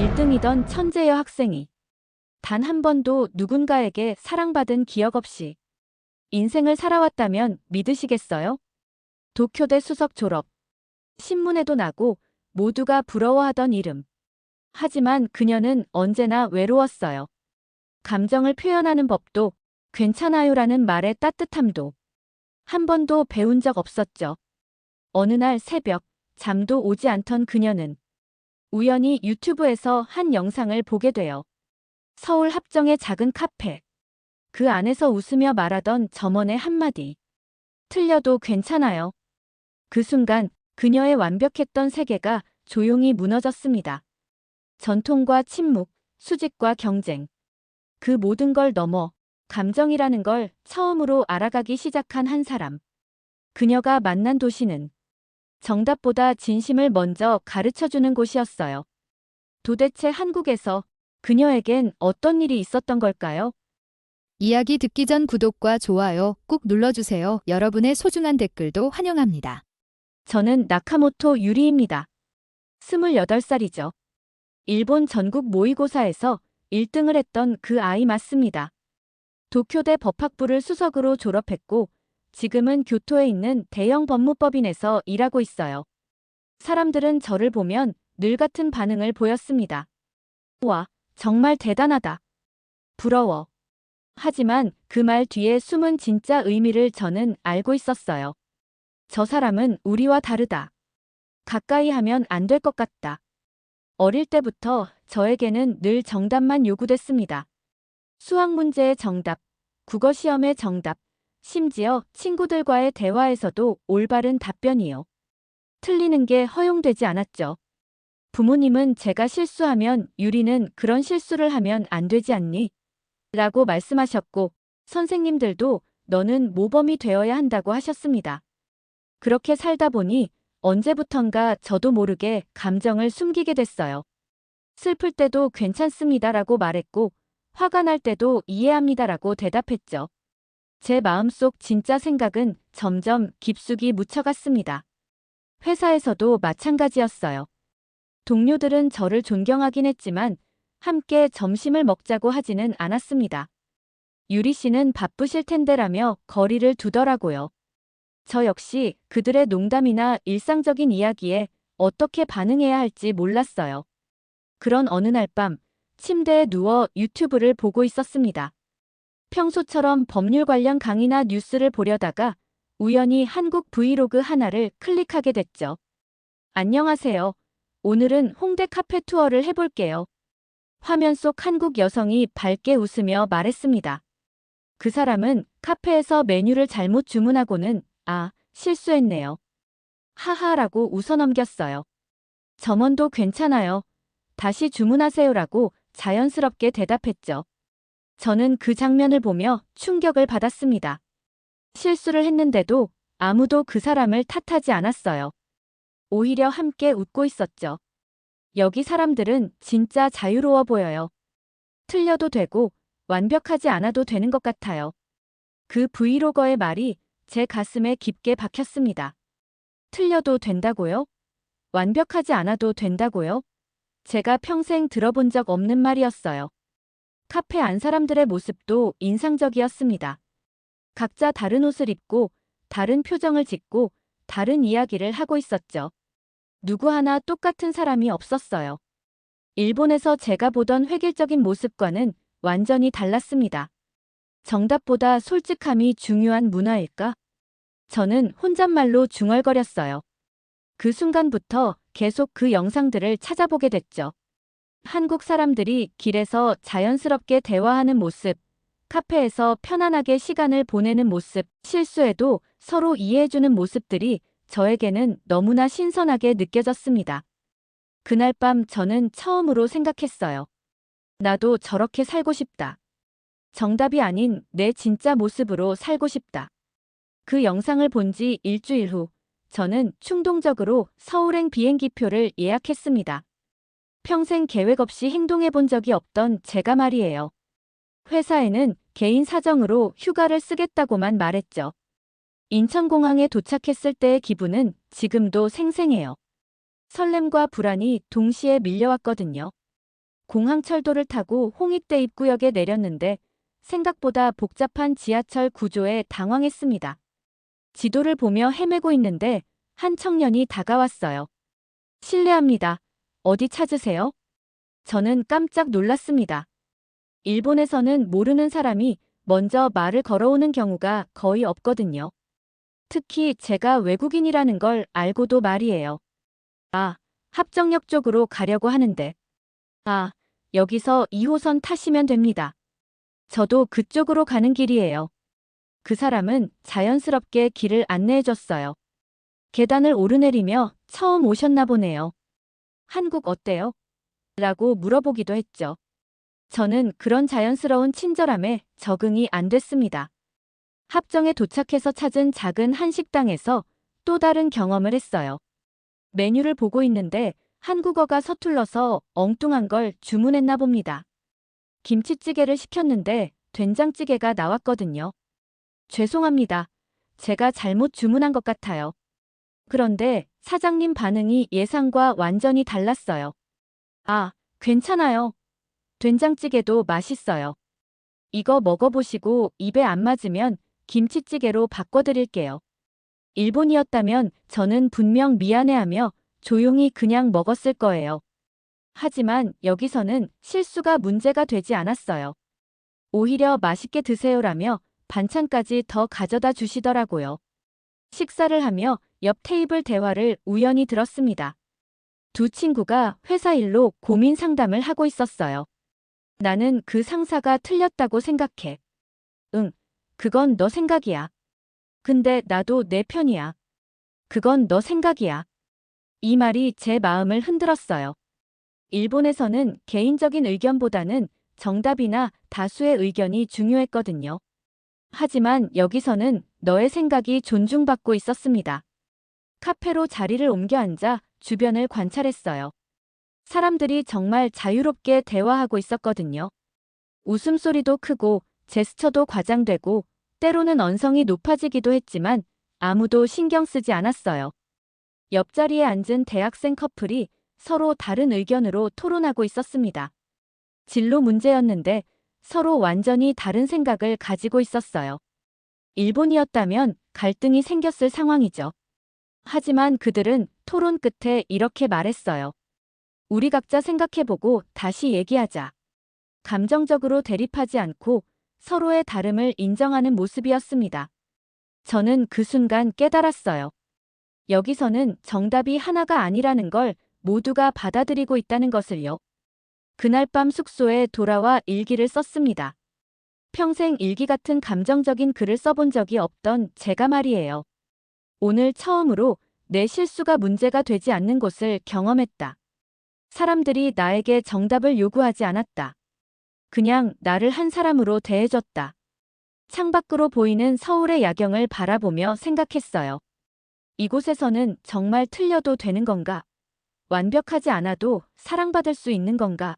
1등이던 천재 여학생이 단 한 번도 누군가에게 사랑받은 기억 없이 인생을 살아왔다면 믿으시겠어요? 도쿄대 수석 졸업, 신문에도 나고 모두가 부러워하던 이름. 하지만 그녀는 언제나 외로웠어요. 감정을 표현하는 법도 괜찮아요라는 말의 따뜻함도 한 번도 배운 적 없었죠. 어느 날 새벽, 잠도 오지 않던 그녀는 우연히 유튜브에서 한 영상을 보게 돼요. 서울 합정의 작은 카페. 그 안에서 웃으며 말하던 점원의 한마디. 틀려도 괜찮아요. 그 순간 그녀의 완벽했던 세계가 조용히 무너졌습니다. 전통과 침묵, 수직과 경쟁. 그 모든 걸 넘어 감정이라는 걸 처음으로 알아가기 시작한 한 사람. 그녀가 만난 도시는 정답보다 진심을 먼저 가르쳐주는 곳이었어요. 도대체 한국에서 그녀에겐 어떤 일이 있었던 걸까요? 이야기 듣기 전 구독과 좋아요 꾹 눌러주세요. 여러분의 소중한 댓글도 환영합니다. 저는 나카모토 유리입니다. 28살이죠. 일본 전국 모의고사에서 1등을 했던 그 아이 맞습니다. 도쿄대 법학부를 수석으로 졸업했고 지금은 교토에 있는 대형 법무법인에서 일하고 있어요. 사람들은 저를 보면 늘 같은 반응을 보였습니다. 와, 정말 대단하다. 부러워. 하지만 그 말 뒤에 숨은 진짜 의미를 저는 알고 있었어요. 저 사람은 우리와 다르다. 가까이 하면 안 될 것 같다. 어릴 때부터 저에게는 늘 정답만 요구됐습니다. 수학 문제의 정답, 국어 시험의 정답, 심지어 친구들과의 대화에서도 올바른 답변이요. 틀리는 게 허용되지 않았죠. 부모님은 제가 실수하면 유리는 그런 실수를 하면 안 되지 않니? 라고 말씀하셨고, 선생님들도 너는 모범이 되어야 한다고 하셨습니다. 그렇게 살다 보니 언제부턴가 저도 모르게 감정을 숨기게 됐어요. 슬플 때도 괜찮습니다라고 말했고, 화가 날 때도 이해합니다라고 대답했죠. 제 마음속 진짜 생각은 점점 깊숙이 묻혀갔습니다. 회사에서도 마찬가지였어요. 동료들은 저를 존경하긴 했지만 함께 점심을 먹자고 하지는 않았습니다. 유리 씨는 바쁘실 텐데라며 거리를 두더라고요. 저 역시 그들의 농담이나 일상적인 이야기에 어떻게 반응해야 할지 몰랐어요. 그런 어느 날 밤, 침대에 누워 유튜브를 보고 있었습니다. 평소처럼 법률 관련 강의나 뉴스를 보려다가 우연히 한국 브이로그 하나를 클릭하게 됐죠. 안녕하세요. 오늘은 홍대 카페 투어를 해볼게요. 화면 속 한국 여성이 밝게 웃으며 말했습니다. 그 사람은 카페에서 메뉴를 잘못 주문하고는 실수했네요. 하하라고 웃어넘겼어요. 점원도 괜찮아요. 다시 주문하세요라고 자연스럽게 대답했죠. 저는 그 장면을 보며 충격을 받았습니다. 실수를 했는데도 아무도 그 사람을 탓하지 않았어요. 오히려 함께 웃고 있었죠. 여기 사람들은 진짜 자유로워 보여요. 틀려도 되고 완벽하지 않아도 되는 것 같아요. 그 브이로거의 말이 제 가슴에 깊게 박혔습니다. 틀려도 된다고요? 완벽하지 않아도 된다고요? 제가 평생 들어본 적 없는 말이었어요. 카페 안 사람들의 모습도 인상적이었습니다. 각자 다른 옷을 입고 다른 표정을 짓고 다른 이야기를 하고 있었죠. 누구 하나 똑같은 사람이 없었어요. 일본에서 제가 보던 획일적인 모습과는 완전히 달랐습니다. 정답보다 솔직함이 중요한 문화일까? 저는 혼잣말로 중얼거렸어요. 그 순간부터 계속 그 영상들을 찾아보게 됐죠. 한국 사람들이 길에서 자연스럽게 대화하는 모습, 카페에서 편안하게 시간을 보내는 모습, 실수해도 서로 이해해주는 모습들이 저에게는 너무나 신선하게 느껴졌습니다. 그날 밤 저는 처음으로 생각했어요. 나도 저렇게 살고 싶다. 정답이 아닌 내 진짜 모습으로 살고 싶다. 그 영상을 본 지 일주일 후, 저는 충동적으로 서울행 비행기표를 예약했습니다. 평생 계획 없이 행동해 본 적이 없던 제가 말이에요. 회사에는 개인 사정으로 휴가를 쓰겠다고만 말했죠. 인천공항에 도착했을 때의 기분은 지금도 생생해요. 설렘과 불안이 동시에 밀려왔거든요. 공항철도를 타고 홍익대 입구역에 내렸는데 생각보다 복잡한 지하철 구조에 당황했습니다. 지도를 보며 헤매고 있는데 한 청년이 다가왔어요. 실례합니다. 어디 찾으세요? 저는 깜짝 놀랐습니다. 일본에서는 모르는 사람이 먼저 말을 걸어오는 경우가 거의 없거든요. 특히 제가 외국인이라는 걸 알고도 말이에요. 아, 합정역 쪽으로 가려고 하는데. 아, 여기서 2호선 타시면 됩니다. 저도 그쪽으로 가는 길이에요. 그 사람은 자연스럽게 길을 안내해줬어요. 계단을 오르내리며 처음 오셨나 보네요. 한국 어때요? 라고 물어보기도 했죠. 저는 그런 자연스러운 친절함에 적응이 안 됐습니다. 합정에 도착해서 찾은 작은 한식당에서 또 다른 경험을 했어요. 메뉴를 보고 있는데 한국어가 서툴러서 엉뚱한 걸 주문했나 봅니다. 김치찌개를 시켰는데 된장찌개가 나왔거든요. 죄송합니다. 제가 잘못 주문한 것 같아요. 그런데 사장님 반응이 예상과 완전히 달랐어요. 아, 괜찮아요. 된장찌개도 맛있어요. 이거 먹어보시고 입에 안 맞으면 김치찌개로 바꿔드릴게요. 일본이었다면 저는 분명 미안해하며 조용히 그냥 먹었을 거예요. 하지만 여기서는 실수가 문제가 되지 않았어요. 오히려 맛있게 드세요라며 반찬까지 더 가져다 주시더라고요. 식사를 하며 옆 테이블 대화를 우연히 들었습니다. 두 친구가 회사 일로 고민 상담을 하고 있었어요. 나는 그 상사가 틀렸다고 생각해. 응, 그건 너 생각이야. 근데 나도 내 편이야. 그건 너 생각이야. 이 말이 제 마음을 흔들었어요. 일본에서는 개인적인 의견보다는 정답이나 다수의 의견이 중요했거든요. 하지만 여기서는 너의 생각이 존중받고 있었습니다. 카페로 자리를 옮겨 앉아 주변을 관찰했어요. 사람들이 정말 자유롭게 대화하고 있었거든요. 웃음소리도 크고 제스처도 과장되고 때로는 언성이 높아지기도 했지만 아무도 신경 쓰지 않았어요. 옆자리에 앉은 대학생 커플이 서로 다른 의견으로 토론하고 있었습니다. 진로 문제였는데 서로 완전히 다른 생각을 가지고 있었어요. 일본이었다면 갈등이 생겼을 상황이죠. 하지만 그들은 토론 끝에 이렇게 말했어요. 우리 각자 생각해보고 다시 얘기하자. 감정적으로 대립하지 않고 서로의 다름을 인정하는 모습이었습니다. 저는 그 순간 깨달았어요. 여기서는 정답이 하나가 아니라는 걸 모두가 받아들이고 있다는 것을요. 그날 밤 숙소에 돌아와 일기를 썼습니다. 평생 일기 같은 감정적인 글을 써본 적이 없던 제가 말이에요. 오늘 처음으로 내 실수가 문제가 되지 않는 곳을 경험했다. 사람들이 나에게 정답을 요구하지 않았다. 그냥 나를 한 사람으로 대해줬다. 창밖으로 보이는 서울의 야경을 바라보며 생각했어요. 이곳에서는 정말 틀려도 되는 건가? 완벽하지 않아도 사랑받을 수 있는 건가?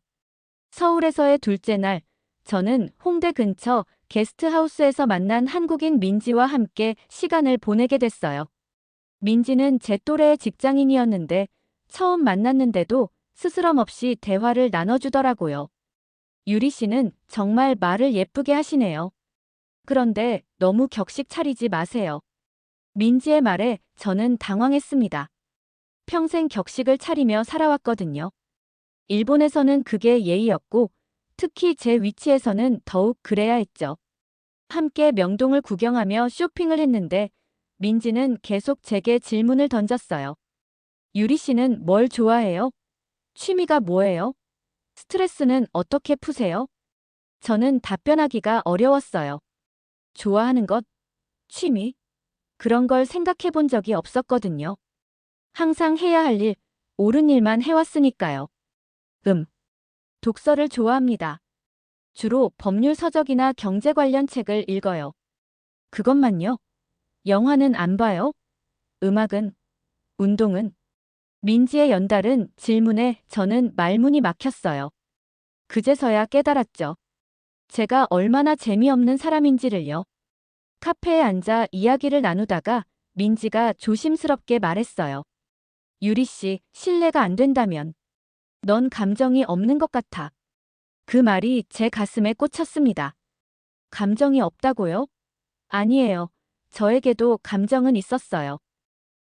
서울에서의 둘째 날, 저는 홍대 근처 게스트하우스에서 만난 한국인 민지와 함께 시간을 보내게 됐어요. 민지는 제 또래의 직장인이었는데 처음 만났는데도 스스럼 없이 대화를 나눠주더라고요. 유리 씨는 정말 말을 예쁘게 하시네요. 그런데 너무 격식 차리지 마세요. 민지의 말에 저는 당황했습니다. 평생 격식을 차리며 살아왔거든요. 일본에서는 그게 예의였고 특히 제 위치에서는 더욱 그래야 했죠. 함께 명동을 구경하며 쇼핑을 했는데 민지는 계속 제게 질문을 던졌어요. 유리 씨는 뭘 좋아해요? 취미가 뭐예요? 스트레스는 어떻게 푸세요? 저는 답변하기가 어려웠어요. 좋아하는 것, 취미, 그런 걸 생각해 본 적이 없었거든요. 항상 해야 할 일, 옳은 일만 해왔으니까요. 독서를 좋아합니다. 주로 법률 서적이나 경제 관련 책을 읽어요. 그것만요? 영화는 안 봐요? 음악은? 운동은? 민지의 연달은 질문에 저는 말문이 막혔어요. 그제서야 깨달았죠. 제가 얼마나 재미없는 사람인지를요. 카페에 앉아 이야기를 나누다가 민지가 조심스럽게 말했어요. 유리 씨, 실례가 안 된다면. 넌 감정이 없는 것 같아. 그 말이 제 가슴에 꽂혔습니다. 감정이 없다고요? 아니에요. 저에게도 감정은 있었어요.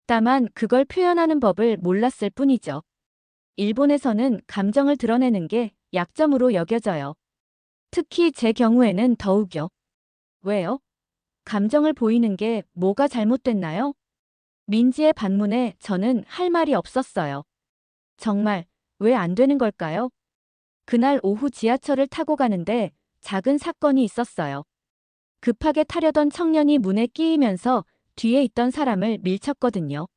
다만 그걸 표현하는 법을 몰랐을 뿐이죠. 일본에서는 감정을 드러내는 게 약점으로 여겨져요. 특히 제 경우에는 더욱요. 왜요? 감정을 보이는 게 뭐가 잘못됐나요? 민지의 반문에 저는 할 말이 없었어요. 정말 왜 안 되는 걸까요? 그날 오후 지하철을 타고 가는데 작은 사건이 있었어요. 급하게 타려던 청년이 문에 끼이면서 뒤에 있던 사람을 밀쳤거든요.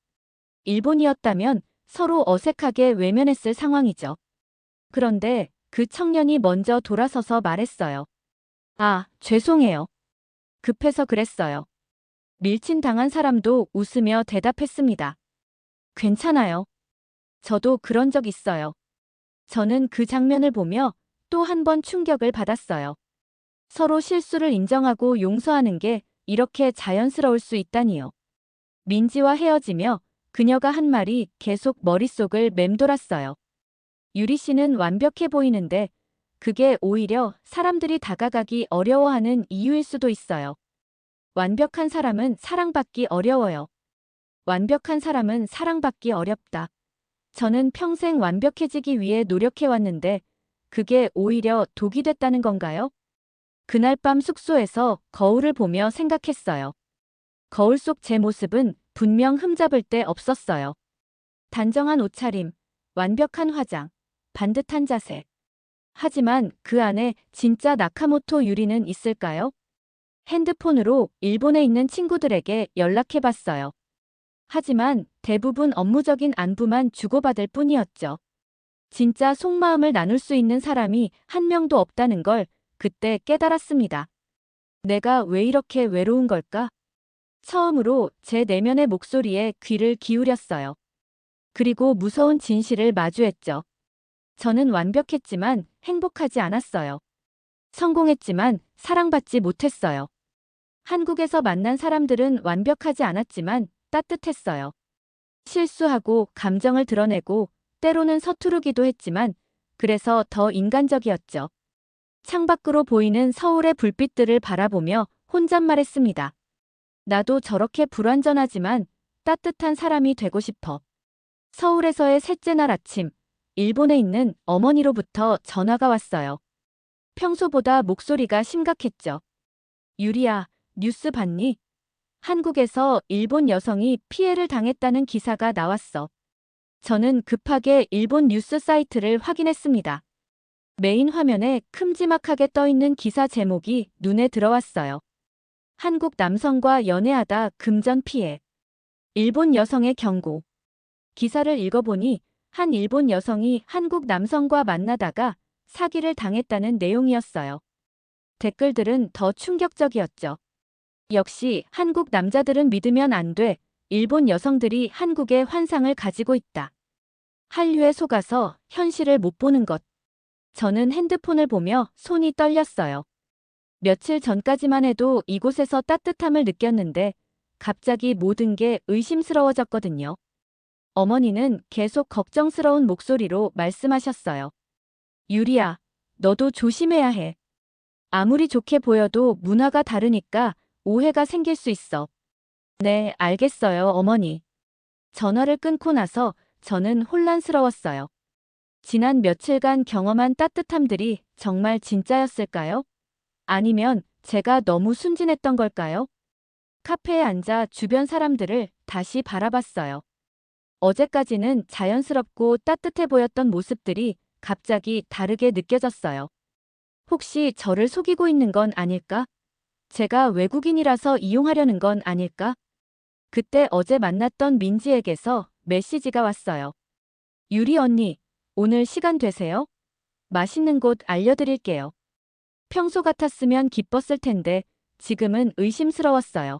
일본이었다면 서로 어색하게 외면했을 상황이죠. 그런데 그 청년이 먼저 돌아서서 말했어요. 아, 죄송해요. 급해서 그랬어요. 밀친 당한 사람도 웃으며 대답했습니다. 괜찮아요. 저도 그런 적 있어요. 저는 그 장면을 보며 또 한 번 충격을 받았어요. 서로 실수를 인정하고 용서하는 게 이렇게 자연스러울 수 있다니요. 민지와 헤어지며 그녀가 한 말이 계속 머릿속을 맴돌았어요. 유리 씨는 완벽해 보이는데 그게 오히려 사람들이 다가가기 어려워하는 이유일 수도 있어요. 완벽한 사람은 사랑받기 어려워요. 완벽한 사람은 사랑받기 어렵다. 저는 평생 완벽해지기 위해 노력해왔는데 그게 오히려 독이 됐다는 건가요? 그날 밤 숙소에서 거울을 보며 생각했어요. 거울 속 제 모습은 분명 흠잡을 데 없었어요. 단정한 옷차림, 완벽한 화장, 반듯한 자세. 하지만 그 안에 진짜 나카모토 유리는 있을까요? 핸드폰으로 일본에 있는 친구들에게 연락해봤어요. 하지만 대부분 업무적인 안부만 주고받을 뿐이었죠. 진짜 속마음을 나눌 수 있는 사람이 한 명도 없다는 걸 그때 깨달았습니다. 내가 왜 이렇게 외로운 걸까? 처음으로 제 내면의 목소리에 귀를 기울였어요. 그리고 무서운 진실을 마주했죠. 저는 완벽했지만 행복하지 않았어요. 성공했지만 사랑받지 못했어요. 한국에서 만난 사람들은 완벽하지 않았지만 따뜻했어요. 실수하고 감정을 드러내고 때로는 서투르기도 했지만 그래서 더 인간적이었죠. 창밖으로 보이는 서울의 불빛들을 바라보며 혼잣말했습니다. 나도 저렇게 불완전하지만 따뜻한 사람이 되고 싶어. 서울에서의 셋째 날 아침, 일본에 있는 어머니로부터 전화가 왔어요. 평소보다 목소리가 심각했죠. 유리야, 뉴스 봤니? 한국에서 일본 여성이 피해를 당했다는 기사가 나왔어. 저는 급하게 일본 뉴스 사이트를 확인했습니다. 메인 화면에 큼지막하게 떠있는 기사 제목이 눈에 들어왔어요. 한국 남성과 연애하다 금전 피해. 일본 여성의 경고. 기사를 읽어보니 한 일본 여성이 한국 남성과 만나다가 사기를 당했다는 내용이었어요. 댓글들은 더 충격적이었죠. 역시 한국 남자들은 믿으면 안 돼. 일본 여성들이 한국의 환상을 가지고 있다. 한류에 속아서 현실을 못 보는 것. 저는 핸드폰을 보며 손이 떨렸어요. 며칠 전까지만 해도 이곳에서 따뜻함을 느꼈는데 갑자기 모든 게 의심스러워졌거든요. 어머니는 계속 걱정스러운 목소리로 말씀하셨어요. 유리야, 너도 조심해야 해. 아무리 좋게 보여도 문화가 다르니까 오해가 생길 수 있어. 네, 알겠어요, 어머니. 전화를 끊고 나서 저는 혼란스러웠어요. 지난 며칠간 경험한 따뜻함들이 정말 진짜였을까요? 아니면 제가 너무 순진했던 걸까요? 카페에 앉아 주변 사람들을 다시 바라봤어요. 어제까지는 자연스럽고 따뜻해 보였던 모습들이 갑자기 다르게 느껴졌어요. 혹시 저를 속이고 있는 건 아닐까? 제가 외국인이라서 이용하려는 건 아닐까? 그때 어제 만났던 민지에게서 메시지가 왔어요. 유리 언니, 오늘 시간 되세요? 맛있는 곳 알려드릴게요. 평소 같았으면 기뻤을 텐데 지금은 의심스러웠어요.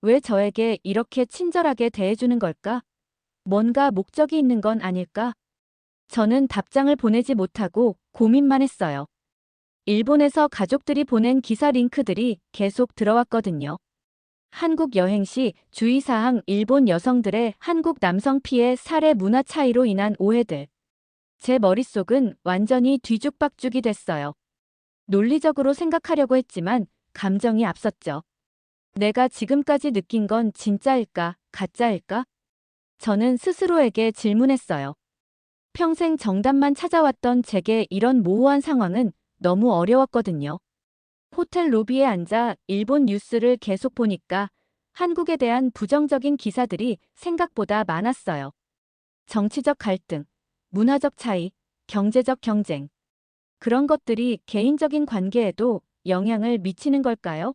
왜 저에게 이렇게 친절하게 대해주는 걸까? 뭔가 목적이 있는 건 아닐까? 저는 답장을 보내지 못하고 고민만 했어요. 일본에서 가족들이 보낸 기사 링크들이 계속 들어왔거든요. 한국 여행 시 주의사항 일본 여성들의 한국 남성 피해 살해 문화 차이로 인한 오해들. 제 머릿속은 완전히 뒤죽박죽이 됐어요. 논리적으로 생각하려고 했지만 감정이 앞섰죠. 내가 지금까지 느낀 건 진짜일까, 가짜일까? 저는 스스로에게 질문했어요. 평생 정답만 찾아왔던 제게 이런 모호한 상황은 너무 어려웠거든요. 호텔 로비에 앉아 일본 뉴스를 계속 보니까 한국에 대한 부정적인 기사들이 생각보다 많았어요. 정치적 갈등, 문화적 차이, 경제적 경쟁. 그런 것들이 개인적인 관계에도 영향을 미치는 걸까요?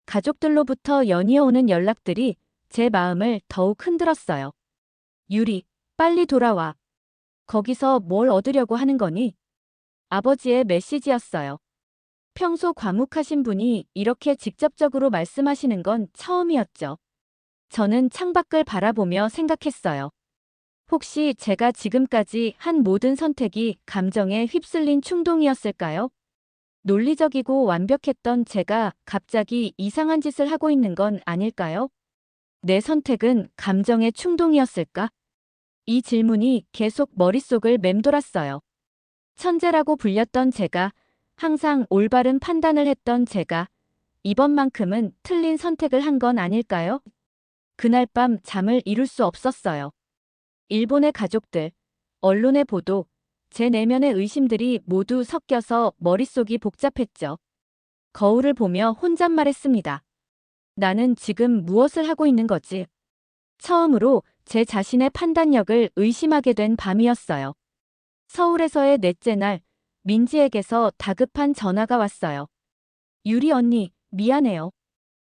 가족들로부터 연이어오는 연락들이 제 마음을 더욱 흔들었어요. 유리, 빨리 돌아와. 거기서 뭘 얻으려고 하는 거니? 아버지의 메시지였어요. 평소 과묵하신 분이 이렇게 직접적으로 말씀하시는 건 처음이었죠. 저는 창밖을 바라보며 생각했어요. 혹시 제가 지금까지 한 모든 선택이 감정에 휩쓸린 충동이었을까요? 논리적이고 완벽했던 제가 갑자기 이상한 짓을 하고 있는 건 아닐까요? 내 선택은 감정의 충동이었을까? 이 질문이 계속 머릿속을 맴돌았어요. 천재라고 불렸던 제가, 항상 올바른 판단을 했던 제가, 이번만큼은 틀린 선택을 한 건 아닐까요? 그날 밤 잠을 이룰 수 없었어요. 일본의 가족들, 언론의 보도, 제 내면의 의심들이 모두 섞여서 머릿속이 복잡했죠. 거울을 보며 혼잣말했습니다. 나는 지금 무엇을 하고 있는 거지? 처음으로 제 자신의 판단력을 의심하게 된 밤이었어요. 서울에서의 넷째 날, 민지에게서 다급한 전화가 왔어요. 유리 언니, 미안해요.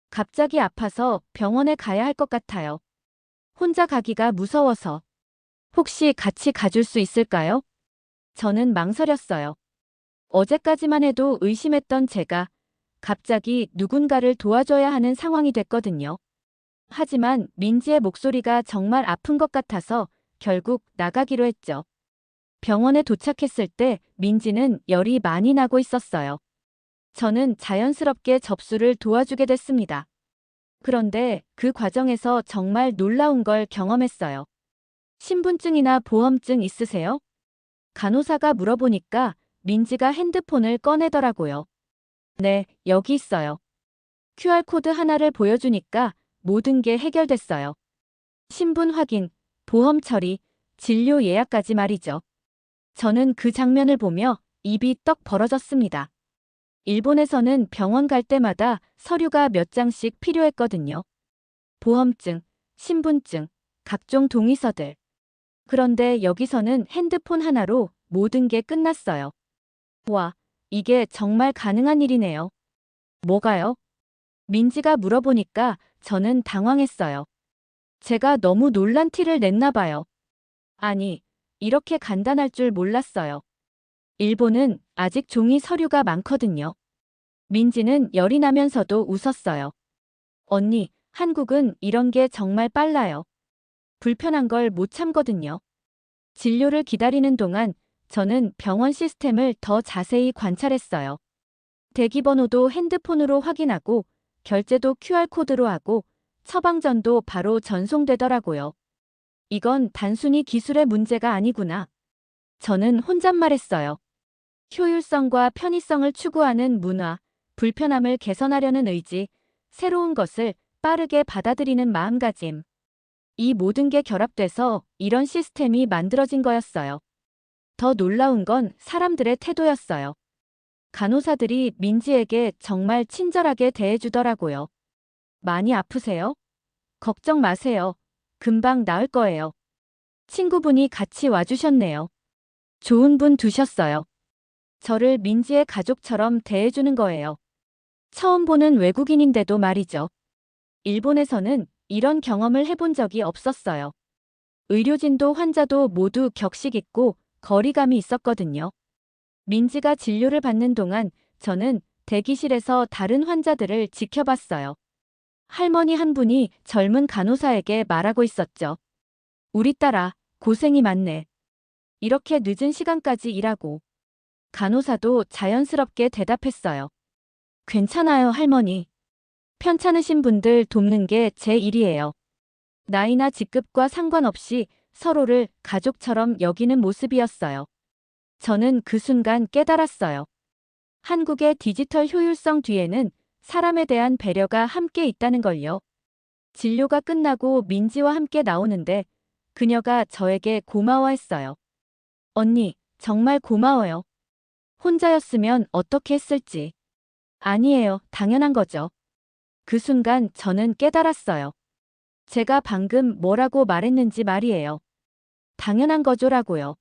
갑자기 아파서 병원에 가야 할 것 같아요. 혼자 가기가 무서워서. 혹시 같이 가줄 수 있을까요? 저는 망설였어요. 어제까지만 해도 의심했던 제가 갑자기 누군가를 도와줘야 하는 상황이 됐거든요. 하지만 민지의 목소리가 정말 아픈 것 같아서 결국 나가기로 했죠. 병원에 도착했을 때 민지는 열이 많이 나고 있었어요. 저는 자연스럽게 접수를 도와주게 됐습니다. 그런데 그 과정에서 정말 놀라운 걸 경험했어요. 신분증이나 보험증 있으세요? 간호사가 물어보니까 민지가 핸드폰을 꺼내더라고요. 네, 여기 있어요. QR코드 하나를 보여주니까 모든 게 해결됐어요. 신분 확인, 보험 처리, 진료 예약까지 말이죠. 저는 그 장면을 보며 입이 떡 벌어졌습니다. 일본에서는 병원 갈 때마다 서류가 몇 장씩 필요했거든요. 보험증, 신분증, 각종 동의서들. 그런데 여기서는 핸드폰 하나로 모든 게 끝났어요. 와, 이게 정말 가능한 일이네요. 뭐가요? 민지가 물어보니까 저는 당황했어요. 제가 너무 놀란 티를 냈나 봐요. 아니, 이렇게 간단할 줄 몰랐어요. 일본은 아직 종이 서류가 많거든요. 민지는 열이 나면서도 웃었어요. 언니, 한국은 이런 게 정말 빨라요. 불편한 걸 못 참거든요. 진료를 기다리는 동안 저는 병원 시스템을 더 자세히 관찰했어요. 대기번호도 핸드폰으로 확인하고 결제도 QR코드로 하고 처방전도 바로 전송되더라고요. 이건 단순히 기술의 문제가 아니구나. 저는 혼잣말했어요. 효율성과 편의성을 추구하는 문화, 불편함을 개선하려는 의지, 새로운 것을 빠르게 받아들이는 마음가짐. 이 모든 게 결합돼서 이런 시스템이 만들어진 거였어요. 더 놀라운 건 사람들의 태도였어요. 간호사들이 민지에게 정말 친절하게 대해주더라고요. 많이 아프세요? 걱정 마세요. 금방 나을 거예요. 친구분이 같이 와주셨네요. 좋은 분 두셨어요. 저를 민지의 가족처럼 대해주는 거예요. 처음 보는 외국인인데도 말이죠. 일본에서는 이런 경험을 해본 적이 없었어요. 의료진도 환자도 모두 격식 있고 거리감이 있었거든요. 민지가 진료를 받는 동안 저는 대기실에서 다른 환자들을 지켜봤어요. 할머니 한 분이 젊은 간호사에게 말하고 있었죠. 우리 딸아, 고생이 많네. 이렇게 늦은 시간까지 일하고. 간호사도 자연스럽게 대답했어요. 괜찮아요, 할머니. 편찮으신 분들 돕는 게 제 일이에요. 나이나 직급과 상관없이 서로를 가족처럼 여기는 모습이었어요. 저는 그 순간 깨달았어요. 한국의 디지털 효율성 뒤에는 사람에 대한 배려가 함께 있다는 걸요. 진료가 끝나고 민지와 함께 나오는데 그녀가 저에게 고마워했어요. 언니, 정말 고마워요. 혼자였으면 어떻게 했을지. 아니에요, 당연한 거죠. 그 순간 저는 깨달았어요. 제가 방금 뭐라고 말했는지 말이에요. 당연한 거죠라고요.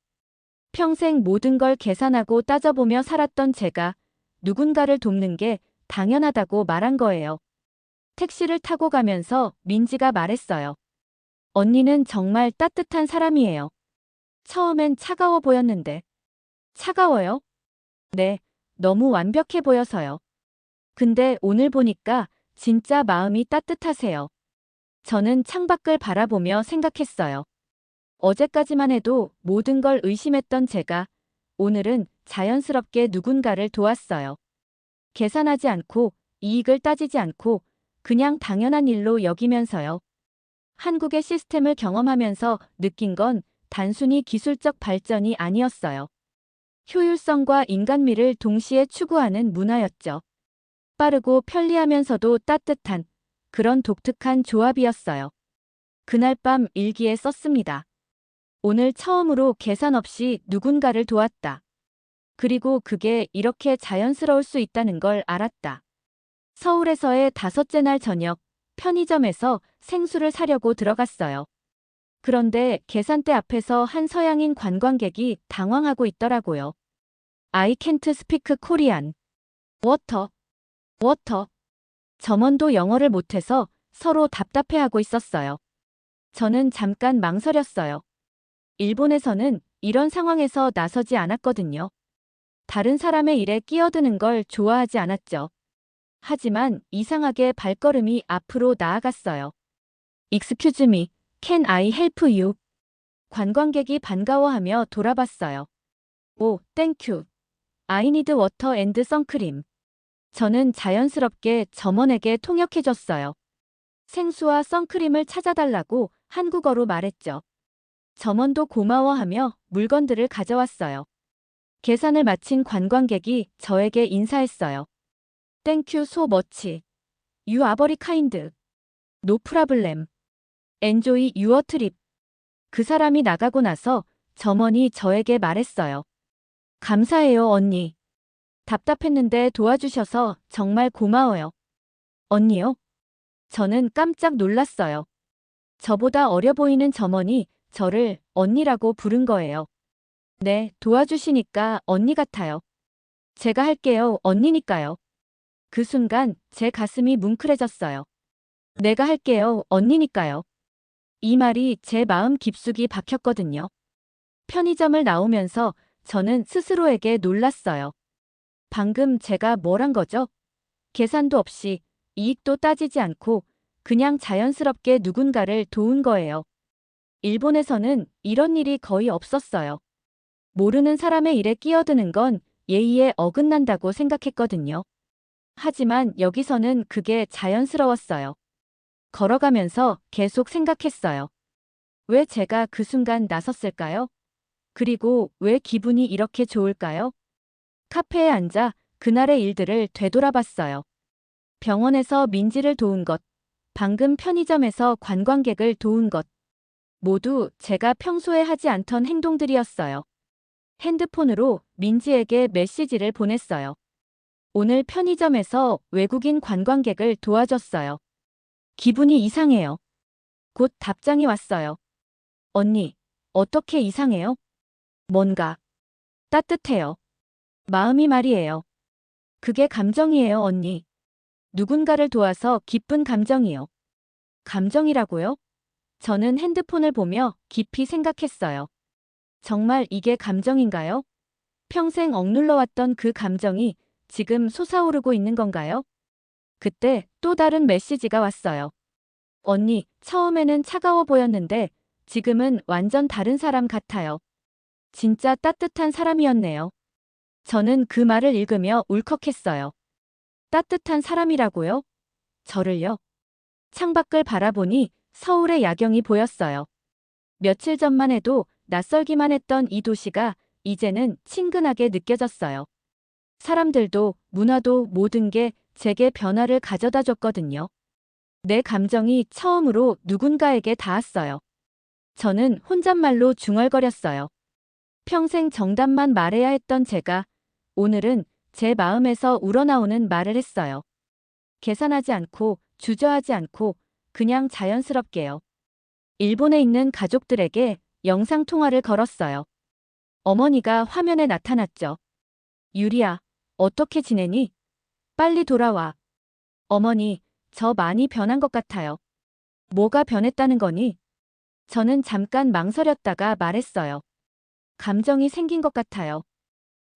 평생 모든 걸 계산하고 따져보며 살았던 제가 누군가를 돕는 게 당연하다고 말한 거예요. 택시를 타고 가면서 민지가 말했어요. 언니는 정말 따뜻한 사람이에요. 처음엔 차가워 보였는데. 차가워요? 네, 너무 완벽해 보여서요. 근데 오늘 보니까 진짜 마음이 따뜻하세요. 저는 창밖을 바라보며 생각했어요. 어제까지만 해도 모든 걸 의심했던 제가 오늘은 자연스럽게 누군가를 도왔어요. 계산하지 않고 이익을 따지지 않고 그냥 당연한 일로 여기면서요. 한국의 시스템을 경험하면서 느낀 건 단순히 기술적 발전이 아니었어요. 효율성과 인간미를 동시에 추구하는 문화였죠. 빠르고 편리하면서도 따뜻한 그런 독특한 조합이었어요. 그날 밤 일기에 썼습니다. 오늘 처음으로 계산 없이 누군가를 도왔다. 그리고 그게 이렇게 자연스러울 수 있다는 걸 알았다. 서울에서의 다섯째 날 저녁, 편의점에서 생수를 사려고 들어갔어요. 그런데 계산대 앞에서 한 서양인 관광객이 당황하고 있더라고요. I can't speak Korean. Water. Water. 점원도 영어를 못해서 서로 답답해하고 있었어요. 저는 잠깐 망설였어요. 일본에서는 이런 상황에서 나서지 않았거든요. 다른 사람의 일에 끼어드는 걸 좋아하지 않았죠. 하지만 이상하게 발걸음이 앞으로 나아갔어요. Excuse me, can I help you? 관광객이 반가워하며 돌아봤어요. 오, 땡큐. I need water and 선크림. 저는 자연스럽게 점원에게 통역해줬어요. 생수와 선크림을 찾아달라고 한국어로 말했죠. 점원도 고마워하며 물건들을 가져왔어요. 계산을 마친 관광객이 저에게 인사했어요. Thank you so much. You are very kind. No problem. Enjoy your trip. 그 사람이 나가고 나서 점원이 저에게 말했어요. 감사해요, 언니. 답답했는데 도와주셔서 정말 고마워요. 언니요? 저는 깜짝 놀랐어요. 저보다 어려 보이는 점원이 저를 언니라고 부른 거예요. 네, 도와주시니까 언니 같아요. 제가 할게요, 언니니까요. 그 순간 제 가슴이 뭉클해졌어요. 내가 할게요, 언니니까요. 이 말이 제 마음 깊숙이 박혔거든요. 편의점을 나오면서 저는 스스로에게 놀랐어요. 방금 제가 뭘 한 거죠? 계산도 없이 이익도 따지지 않고 그냥 자연스럽게 누군가를 도운 거예요. 일본에서는 이런 일이 거의 없었어요. 모르는 사람의 일에 끼어드는 건 예의에 어긋난다고 생각했거든요. 하지만 여기서는 그게 자연스러웠어요. 걸어가면서 계속 생각했어요. 왜 제가 그 순간 나섰을까요? 그리고 왜 기분이 이렇게 좋을까요? 카페에 앉아 그날의 일들을 되돌아봤어요. 병원에서 민지를 도운 것, 방금 편의점에서 관광객을 도운 것, 모두 제가 평소에 하지 않던 행동들이었어요. 핸드폰으로 민지에게 메시지를 보냈어요. 오늘 편의점에서 외국인 관광객을 도와줬어요. 기분이 이상해요. 곧 답장이 왔어요. 언니, 어떻게 이상해요? 뭔가 따뜻해요. 마음이 말이에요. 그게 감정이에요, 언니. 누군가를 도와서 기쁜 감정이요. 감정이라고요? 저는 핸드폰을 보며 깊이 생각했어요. 정말 이게 감정인가요? 평생 억눌러왔던 그 감정이 지금 솟아오르고 있는 건가요? 그때 또 다른 메시지가 왔어요. 언니, 처음에는 차가워 보였는데 지금은 완전 다른 사람 같아요. 진짜 따뜻한 사람이었네요. 저는 그 말을 읽으며 울컥했어요. 따뜻한 사람이라고요? 저를요? 창밖을 바라보니 서울의 야경이 보였어요. 며칠 전만 해도 낯설기만 했던 이 도시가 이제는 친근하게 느껴졌어요. 사람들도 문화도 모든 게 제게 변화를 가져다 줬거든요. 내 감정이 처음으로 누군가에게 닿았어요. 저는 혼잣말로 중얼거렸어요. 평생 정답만 말해야 했던 제가 오늘은 제 마음에서 우러나오는 말을 했어요. 계산하지 않고 주저하지 않고 그냥 자연스럽게요. 일본에 있는 가족들에게 영상통화를 걸었어요. 어머니가 화면에 나타났죠. 유리야, 어떻게 지내니? 빨리 돌아와. 어머니, 저 많이 변한 것 같아요. 뭐가 변했다는 거니? 저는 잠깐 망설였다가 말했어요. 감정이 생긴 것 같아요.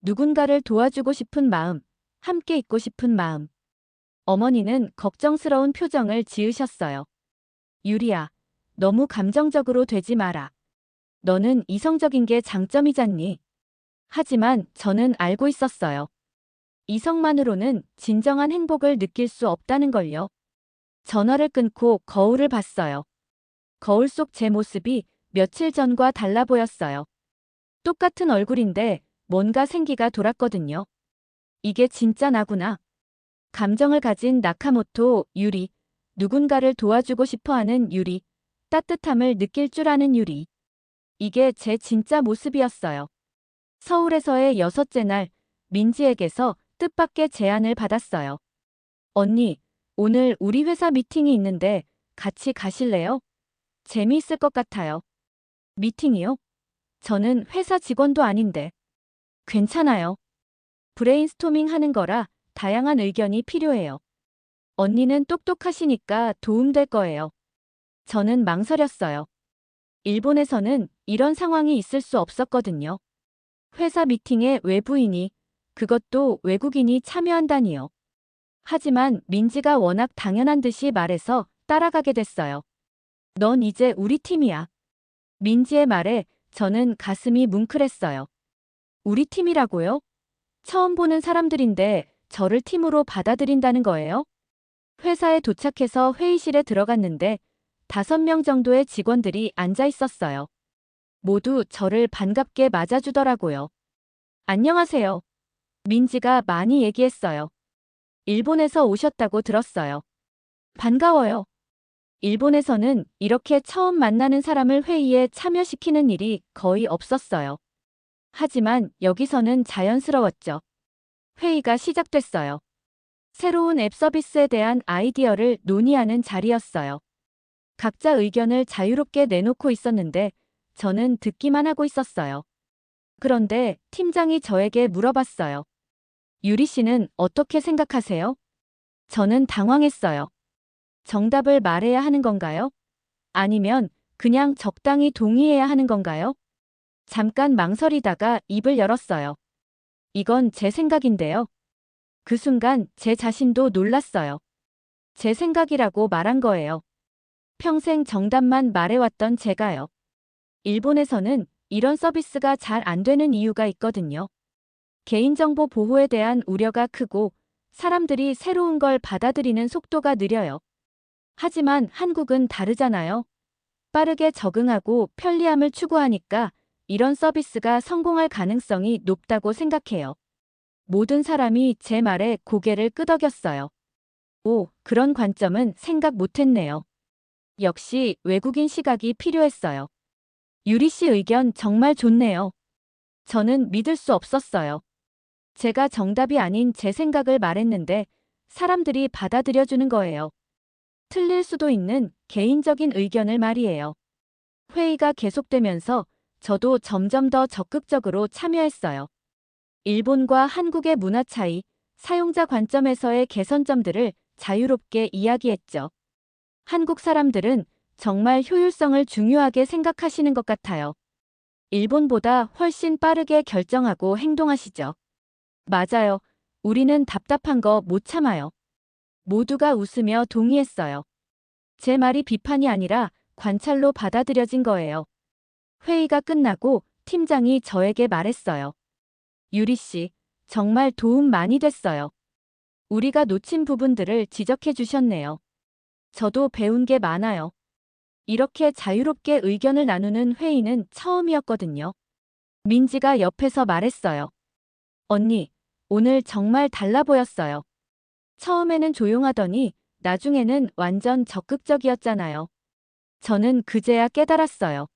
누군가를 도와주고 싶은 마음, 함께 있고 싶은 마음. 어머니는 걱정스러운 표정을 지으셨어요. 유리야, 너무 감정적으로 되지 마라. 너는 이성적인 게 장점이잖니. 하지만 저는 알고 있었어요. 이성만으로는 진정한 행복을 느낄 수 없다는 걸요. 전화를 끊고 거울을 봤어요. 거울 속 제 모습이 며칠 전과 달라 보였어요. 똑같은 얼굴인데 뭔가 생기가 돌았거든요. 이게 진짜 나구나. 감정을 가진 나카모토 유리, 누군가를 도와주고 싶어하는 유리, 따뜻함을 느낄 줄 아는 유리. 이게 제 진짜 모습이었어요. 서울에서의 6째 날, 민지에게서 뜻밖의 제안을 받았어요. 언니, 오늘 우리 회사 미팅이 있는데 같이 가실래요? 재미있을 것 같아요. 미팅이요? 저는 회사 직원도 아닌데. 괜찮아요. 브레인스토밍 하는 거라 다양한 의견이 필요해요. 언니는 똑똑하시니까 도움될 거예요. 저는 망설였어요. 일본에서는 이런 상황이 있을 수 없었거든요. 회사 미팅에 외부인이, 그것도 외국인이 참여한다니요. 하지만 민지가 워낙 당연한 듯이 말해서 따라가게 됐어요. 넌 이제 우리 팀이야. 민지의 말에 저는 가슴이 뭉클했어요. 우리 팀이라고요? 처음 보는 사람들인데 저를 팀으로 받아들인다는 거예요? 회사에 도착해서 회의실에 들어갔는데 5명 정도의 직원들이 앉아 있었어요. 모두 저를 반갑게 맞아주더라고요. 안녕하세요. 민지가 많이 얘기했어요. 일본에서 오셨다고 들었어요. 반가워요. 일본에서는 이렇게 처음 만나는 사람을 회의에 참여시키는 일이 거의 없었어요. 하지만 여기서는 자연스러웠죠. 회의가 시작됐어요. 새로운 앱 서비스에 대한 아이디어를 논의하는 자리였어요. 각자 의견을 자유롭게 내놓고 있었는데 저는 듣기만 하고 있었어요. 그런데 팀장이 저에게 물어봤어요. 유리 씨는 어떻게 생각하세요? 저는 당황했어요. 정답을 말해야 하는 건가요? 아니면 그냥 적당히 동의해야 하는 건가요? 잠깐 망설이다가 입을 열었어요. 이건 제 생각인데요. 그 순간 제 자신도 놀랐어요. 제 생각이라고 말한 거예요. 평생 정답만 말해왔던 제가요. 일본에서는 이런 서비스가 잘 안 되는 이유가 있거든요. 개인정보 보호에 대한 우려가 크고 사람들이 새로운 걸 받아들이는 속도가 느려요. 하지만 한국은 다르잖아요. 빠르게 적응하고 편리함을 추구하니까 이런 서비스가 성공할 가능성이 높다고 생각해요. 모든 사람이 제 말에 고개를 끄덕였어요. 오, 그런 관점은 생각 못했네요. 역시 외국인 시각이 필요했어요. 유리 씨 의견 정말 좋네요. 저는 믿을 수 없었어요. 제가 정답이 아닌 제 생각을 말했는데 사람들이 받아들여주는 거예요. 틀릴 수도 있는 개인적인 의견을 말이에요. 회의가 계속되면서 저도 점점 더 적극적으로 참여했어요. 일본과 한국의 문화 차이, 사용자 관점에서의 개선점들을 자유롭게 이야기했죠. 한국 사람들은 정말 효율성을 중요하게 생각하시는 것 같아요. 일본보다 훨씬 빠르게 결정하고 행동하시죠. 맞아요. 우리는 답답한 거 못 참아요. 모두가 웃으며 동의했어요. 제 말이 비판이 아니라 관찰로 받아들여진 거예요. 회의가 끝나고 팀장이 저에게 말했어요. 유리 씨, 정말 도움 많이 됐어요. 우리가 놓친 부분들을 지적해 주셨네요. 저도 배운 게 많아요. 이렇게 자유롭게 의견을 나누는 회의는 처음이었거든요. 민지가 옆에서 말했어요. 언니, 오늘 정말 달라 보였어요. 처음에는 조용하더니 나중에는 완전 적극적이었잖아요. 저는 그제야 깨달았어요.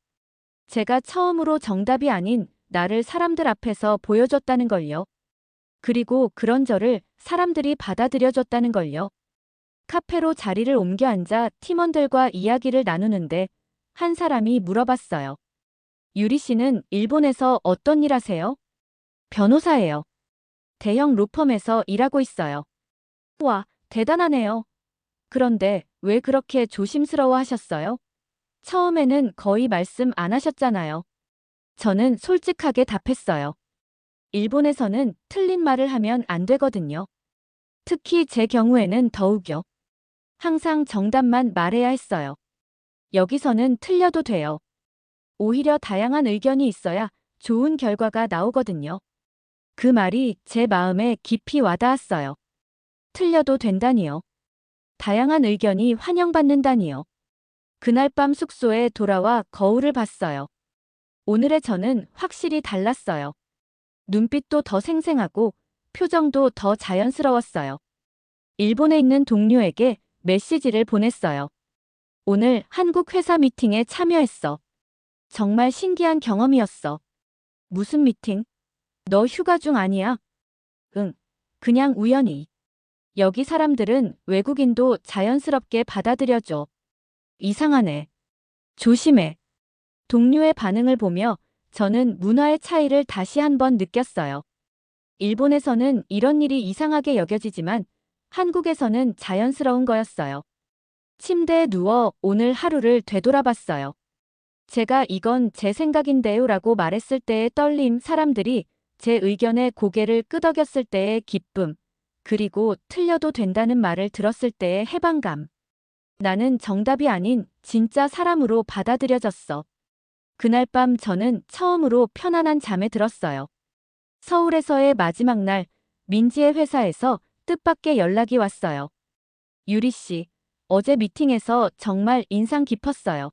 제가 처음으로 정답이 아닌 나를 사람들 앞에서 보여줬다는 걸요. 그리고 그런 저를 사람들이 받아들여줬다는 걸요. 카페로 자리를 옮겨 앉아 팀원들과 이야기를 나누는데 한 사람이 물어봤어요. 유리 씨는 일본에서 어떤 일 하세요? 변호사예요. 대형 로펌에서 일하고 있어요. 와, 대단하네요. 그런데 왜 그렇게 조심스러워 하셨어요? 처음에는 거의 말씀 안 하셨잖아요. 저는 솔직하게 답했어요. 일본에서는 틀린 말을 하면 안 되거든요. 특히 제 경우에는 더욱요. 항상 정답만 말해야 했어요. 여기서는 틀려도 돼요. 오히려 다양한 의견이 있어야 좋은 결과가 나오거든요. 그 말이 제 마음에 깊이 와닿았어요. 틀려도 된다니요. 다양한 의견이 환영받는다니요. 그날 밤 숙소에 돌아와 거울을 봤어요. 오늘의 저는 확실히 달랐어요. 눈빛도 더 생생하고 표정도 더 자연스러웠어요. 일본에 있는 동료에게 메시지를 보냈어요. 오늘 한국 회사 미팅에 참여했어. 정말 신기한 경험이었어. 무슨 미팅? 너 휴가 중 아니야? 응, 그냥 우연히. 여기 사람들은 외국인도 자연스럽게 받아들여줘. 이상하네. 조심해. 동료의 반응을 보며 저는 문화의 차이를 다시 한번 느꼈어요. 일본에서는 이런 일이 이상하게 여겨지지만 한국에서는 자연스러운 거였어요. 침대에 누워 오늘 하루를 되돌아봤어요. 제가 이건 제 생각인데요 라고 말했을 때의 떨림, 사람들이 제 의견에 고개를 끄덕였을 때의 기쁨, 그리고 틀려도 된다는 말을 들었을 때의 해방감. 나는 정답이 아닌 진짜 사람으로 받아들여졌어. 그날 밤 저는 처음으로 편안한 잠에 들었어요. 서울에서의 마지막 날, 민지의 회사에서 뜻밖의 연락이 왔어요. 유리 씨, 어제 미팅에서 정말 인상 깊었어요.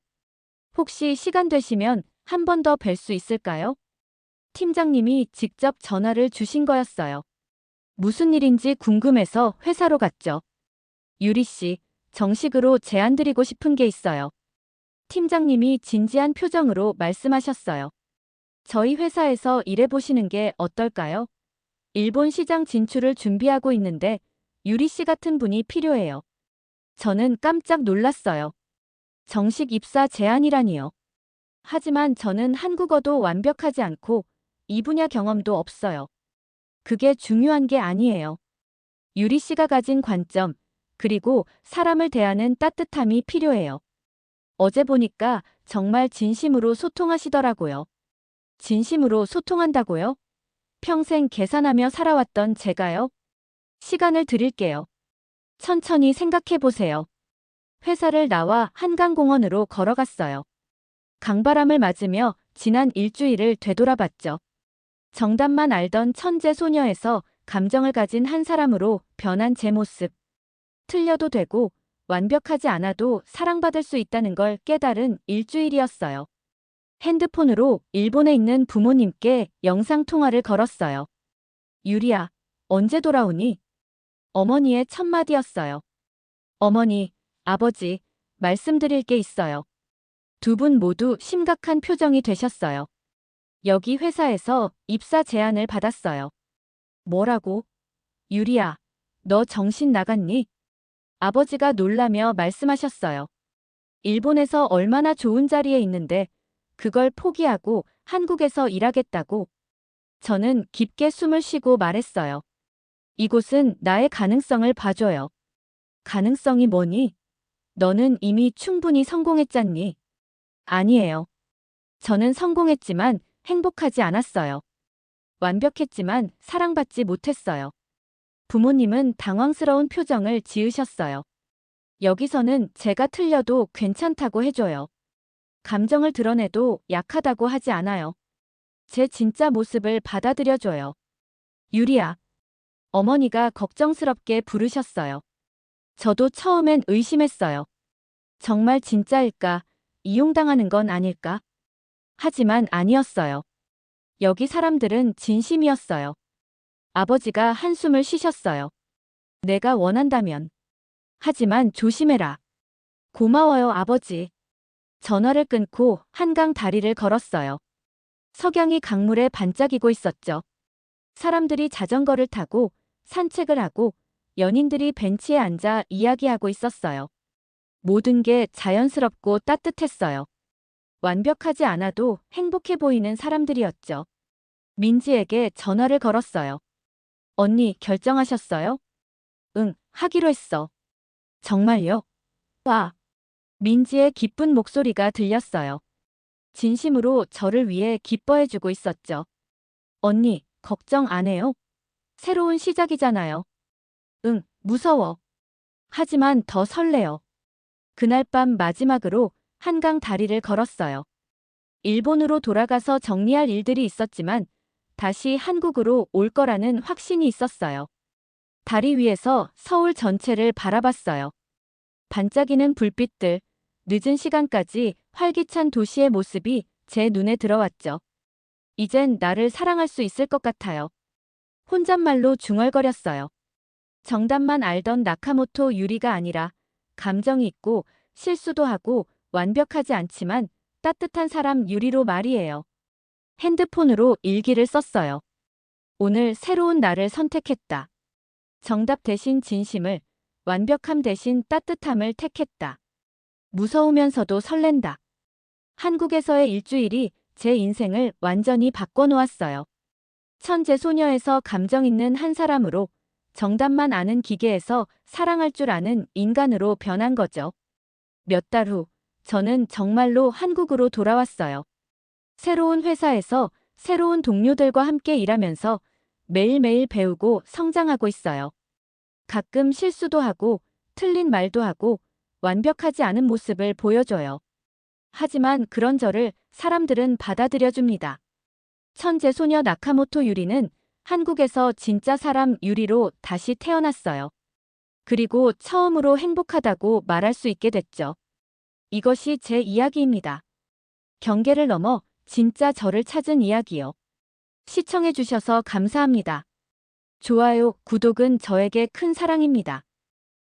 혹시 시간 되시면 한 번 더 뵐 수 있을까요? 팀장님이 직접 전화를 주신 거였어요. 무슨 일인지 궁금해서 회사로 갔죠. 유리 씨, 정식으로 제안드리고 싶은 게 있어요. 팀장님이 진지한 표정으로 말씀하셨어요. 저희 회사에서 일해보시는 게 어떨까요? 일본 시장 진출을 준비하고 있는데 유리 씨 같은 분이 필요해요. 저는 깜짝 놀랐어요. 정식 입사 제안이라니요. 하지만 저는 한국어도 완벽하지 않고 이 분야 경험도 없어요. 그게 중요한 게 아니에요. 유리 씨가 가진 관점, 그리고 사람을 대하는 따뜻함이 필요해요. 어제 보니까 정말 진심으로 소통하시더라고요. 진심으로 소통한다고요? 평생 계산하며 살아왔던 제가요? 시간을 드릴게요. 천천히 생각해 보세요. 회사를 나와 한강공원으로 걸어갔어요. 강바람을 맞으며 지난 일주일을 되돌아봤죠. 정답만 알던 천재 소녀에서 감정을 가진 한 사람으로 변한 제 모습. 틀려도 되고 완벽하지 않아도 사랑받을 수 있다는 걸 깨달은 일주일이었어요. 핸드폰으로 일본에 있는 부모님께 영상통화를 걸었어요. 유리야, 언제 돌아오니? 어머니의 첫 마디였어요. 어머니, 아버지, 말씀드릴 게 있어요. 두 분 모두 심각한 표정이 되셨어요. 여기 회사에서 입사 제안을 받았어요. 뭐라고? 유리야, 너 정신 나갔니? 아버지가 놀라며 말씀하셨어요. 일본에서 얼마나 좋은 자리에 있는데 그걸 포기하고 한국에서 일하겠다고. 저는 깊게 숨을 쉬고 말했어요. 이곳은 나의 가능성을 봐줘요. 가능성이 뭐니? 너는 이미 충분히 성공했잖니. 아니에요. 저는 성공했지만 행복하지 않았어요. 완벽했지만 사랑받지 못했어요. 부모님은 당황스러운 표정을 지으셨어요. 여기서는 제가 틀려도 괜찮다고 해줘요. 감정을 드러내도 약하다고 하지 않아요. 제 진짜 모습을 받아들여줘요. 유리야. 어머니가 걱정스럽게 부르셨어요. 저도 처음엔 의심했어요. 정말 진짜일까? 이용당하는 건 아닐까? 하지만 아니었어요. 여기 사람들은 진심이었어요. 아버지가 한숨을 쉬셨어요. 내가 원한다면. 하지만 조심해라. 고마워요, 아버지. 전화를 끊고 한강 다리를 걸었어요. 석양이 강물에 반짝이고 있었죠. 사람들이 자전거를 타고 산책을 하고 연인들이 벤치에 앉아 이야기하고 있었어요. 모든 게 자연스럽고 따뜻했어요. 완벽하지 않아도 행복해 보이는 사람들이었죠. 민지에게 전화를 걸었어요. 언니, 결정하셨어요? 응, 하기로 했어. 정말요? 와. 민지의 기쁜 목소리가 들렸어요. 진심으로 저를 위해 기뻐해주고 있었죠. 언니, 걱정 안 해요? 새로운 시작이잖아요. 응, 무서워. 하지만 더 설레요. 그날 밤 마지막으로 한강 다리를 걸었어요. 일본으로 돌아가서 정리할 일들이 있었지만 다시 한국으로 올 거라는 확신이 있었어요. 다리 위에서 서울 전체를 바라봤어요. 반짝이는 불빛들, 늦은 시간까지 활기찬 도시의 모습이 제 눈에 들어왔죠. 이젠 나를 사랑할 수 있을 것 같아요. 혼잣말로 중얼거렸어요. 정답만 알던 나카모토 유리가 아니라 감정이 있고 실수도 하고 완벽하지 않지만 따뜻한 사람 유리로 말이에요. 핸드폰으로 일기를 썼어요. 오늘 새로운 나를 선택했다. 정답 대신 진심을, 완벽함 대신 따뜻함을 택했다. 무서우면서도 설렌다. 한국에서의 일주일이 제 인생을 완전히 바꿔놓았어요. 천재 소녀에서 감정 있는 한 사람으로, 정답만 아는 기계에서 사랑할 줄 아는 인간으로 변한 거죠. 몇 달 후, 저는 정말로 한국으로 돌아왔어요. 새로운 회사에서 새로운 동료들과 함께 일하면서 매일매일 배우고 성장하고 있어요. 가끔 실수도 하고, 틀린 말도 하고, 완벽하지 않은 모습을 보여줘요. 하지만 그런 저를 사람들은 받아들여줍니다. 천재 소녀 나카모토 유리는 한국에서 진짜 사람 유리로 다시 태어났어요. 그리고 처음으로 행복하다고 말할 수 있게 됐죠. 이것이 제 이야기입니다. 경계를 넘어 진짜 저를 찾은 이야기요. 시청해주셔서 감사합니다. 좋아요, 구독은 저에게 큰 사랑입니다.